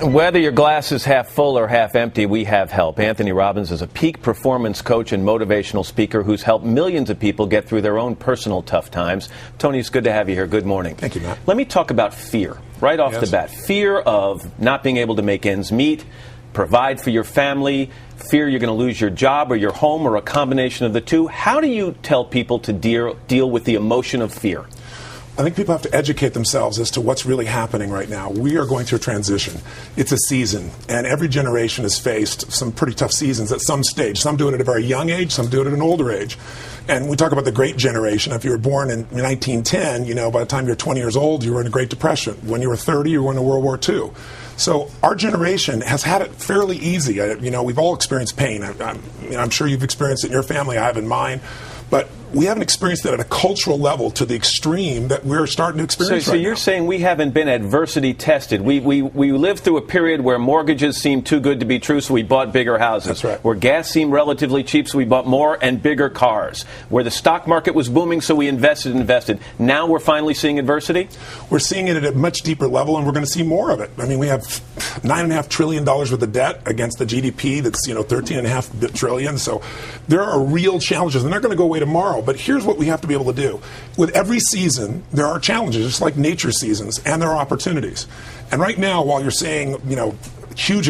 Whether your glass is half full or half empty, we have help. Anthony Robbins is a peak performance coach and motivational speaker who's helped millions of people get through their own personal tough times. Tony, it's good to have you here. Good morning. Thank you, Matt. Let me talk about fear right off the bat. Fear of not being able to make ends meet, provide for your family, fear you're going to lose your job or your home or a combination of the two. How do you tell people to deal with the emotion of fear? I think people have to educate themselves as to what's really happening right now. We are going through a transition. It's a season, and every generation has faced some pretty tough seasons at some stage. Some do it at a very young age, some do it at an older age. And we talk about the Great Generation. If you were born in 1910, by the time you're 20 years old, you were in a Great Depression. When you were 30, you were in World War II. So our generation has had it fairly easy. We've all experienced pain. I'm sure you've experienced it in your family. I have in mine. But we haven't experienced it at a cultural level to the extreme that we're starting to experience so right you're now. saying we haven't been adversity tested. We lived through a period where mortgages seemed too good to be true, so we bought bigger houses. That's right. Where gas seemed relatively cheap, so we bought more and bigger cars. Where the stock market was booming, so we invested. Now we're finally seeing adversity? We're seeing it at a much deeper level, and we're going to see more of it. I mean, we have $9.5 trillion worth of debt against the GDP that's $13.5 trillion. So there are real challenges. They're not going to go away tomorrow. But here's what we have to be able to do. With every season, there are challenges, just like nature seasons, and there are opportunities. And right now, while you're seeing, huge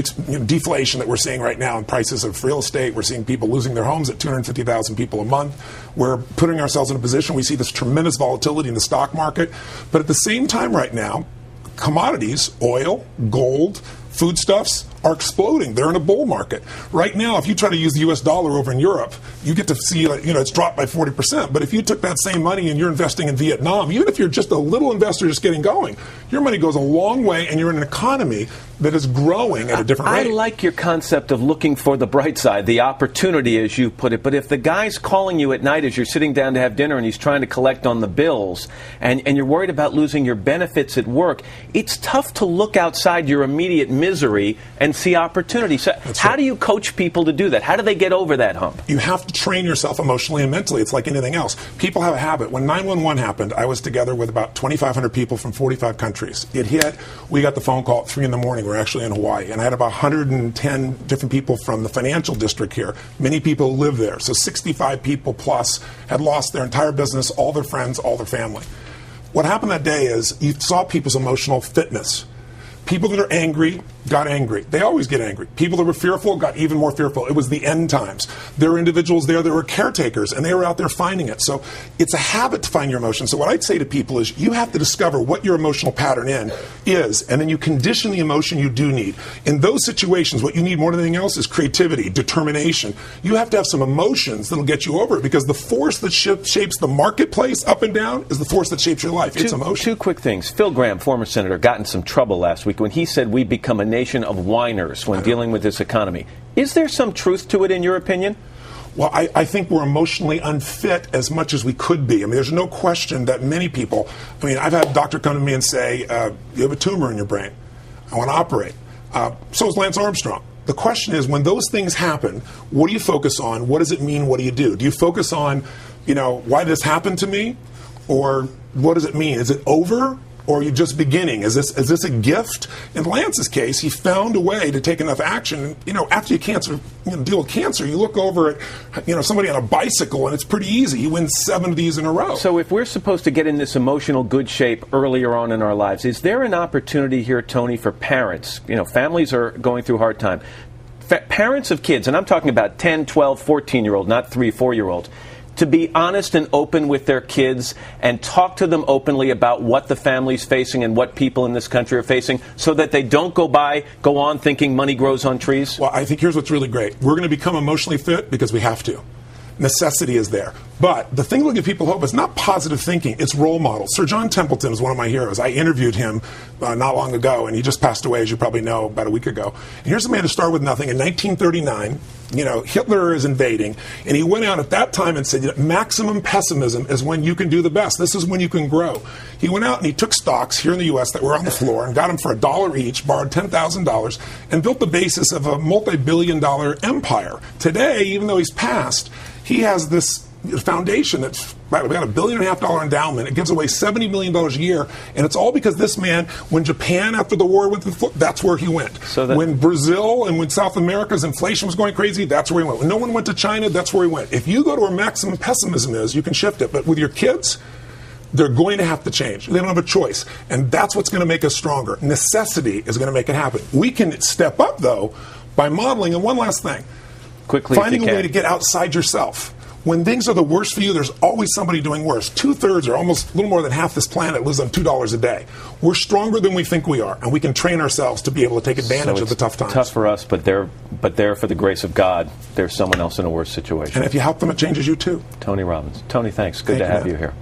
deflation that we're seeing right now in prices of real estate, we're seeing people losing their homes at 250,000 people a month. We're putting ourselves in a position, we see this tremendous volatility in the stock market. But at the same time right now, commodities, oil, gold, foodstuffs are exploding. They're in a bull market. Right now, if you try to use the U.S. dollar over in Europe, you get to see it's dropped by 40%. But if you took that same money and you're investing in Vietnam, even if you're just a little investor just getting going, your money goes a long way and you're in an economy that is growing at a different rate. I like your concept of looking for the bright side, the opportunity, as you put it. But if the guy's calling you at night as you're sitting down to have dinner and he's trying to collect on the bills and you're worried about losing your benefits at work, it's tough to look outside your immediate misery and see opportunity. So how do you coach people to do that? How do they get over that hump? You have to train yourself emotionally and mentally. It's like anything else. People have a habit. When 911 happened, I was together with about 2,500 people from 45 countries. It hit. We got the phone call at 3 in the morning. We're actually in Hawaii. And I had about 110 different people from the financial district here. Many people live there. So 65 people plus had lost their entire business, all their friends, all their family. What happened that day is you saw people's emotional fitness. People that are angry got angry. They always get angry. People that were fearful got even more fearful. It was the end times. There were individuals there that were caretakers, and they were out there finding it. So it's a habit to find your emotions. So what I'd say to people is you have to discover what your emotional pattern is, and then you condition the emotion you do need. In those situations, what you need more than anything else is creativity, determination. You have to have some emotions that'll get you over it, because the force that shapes the marketplace up and down is the force that shapes your life. It's emotion. Two quick things. Phil Gramm, former senator, got in some trouble last week when he said we become a nation of whiners when dealing with this economy. Is there some truth to it, in your opinion? Well, I think we're emotionally unfit as much as we could be. I mean, there's no question that many people, I've had a doctor come to me and say, you have a tumor in your brain. I want to operate. So is Lance Armstrong. The question is, when those things happen, what do you focus on? What does it mean? What do you do? Do you focus on, why did this happen to me? Or what does it mean? Is it over? Or are you just beginning? Is this a gift? In Lance's case, he found a way to take enough action. After you deal with cancer, you look over at somebody on a bicycle, and it's pretty easy. He wins 7 of these in a row. So if we're supposed to get in this emotional good shape earlier on in our lives, is there an opportunity here, Tony, for parents? Families are going through a hard time. Parents of kids, and I'm talking about 10, 12, 14-year-old, not 3, 4-year-olds, to be honest and open with their kids and talk to them openly about what the family's facing and what people in this country are facing, so that they don't go on thinking money grows on trees? Well, I think here's what's really great. We're going to become emotionally fit because we have to. Necessity is there. But the thing that will give people hope is not positive thinking, it's role models. Sir John Templeton is one of my heroes. I interviewed him not long ago, and he just passed away, as you probably know, about a week ago. And here's a man who started with nothing. In 1939, Hitler is invading, and he went out at that time and said, maximum pessimism is when you can do the best. This is when you can grow. He went out and he took stocks here in the U.S. that were on the floor and got them for $1 each, borrowed $10,000, and built the basis of a multi-billion-dollar empire. Today, even though he's passed, he has this foundation that's about $1.5 billion endowment. It gives away $70 million a year, and it's all because this man, when Japan after the war went to the floor, that's where he went. When Brazil and when South America's inflation was going crazy, that's where he went. When no one went to China, that's where he went. If you go to where maximum pessimism is, you can shift it. But with your kids, they're going to have to change. They don't have a choice. And that's what's going to make us stronger. Necessity is going to make it happen. We can step up, though, by modeling. And one last thing. Quickly, finding a way to get outside yourself. When things are the worst for you, there's always somebody doing worse. 2/3 or almost a little more than half this planet lives on $2 a day. We're stronger than we think we are, and we can train ourselves to be able to take advantage of the tough times. Tough for us, but there, for the grace of God, there's someone else in a worse situation. And if you help them, it changes you too. Tony Robbins. Tony, thanks. Good to have you here.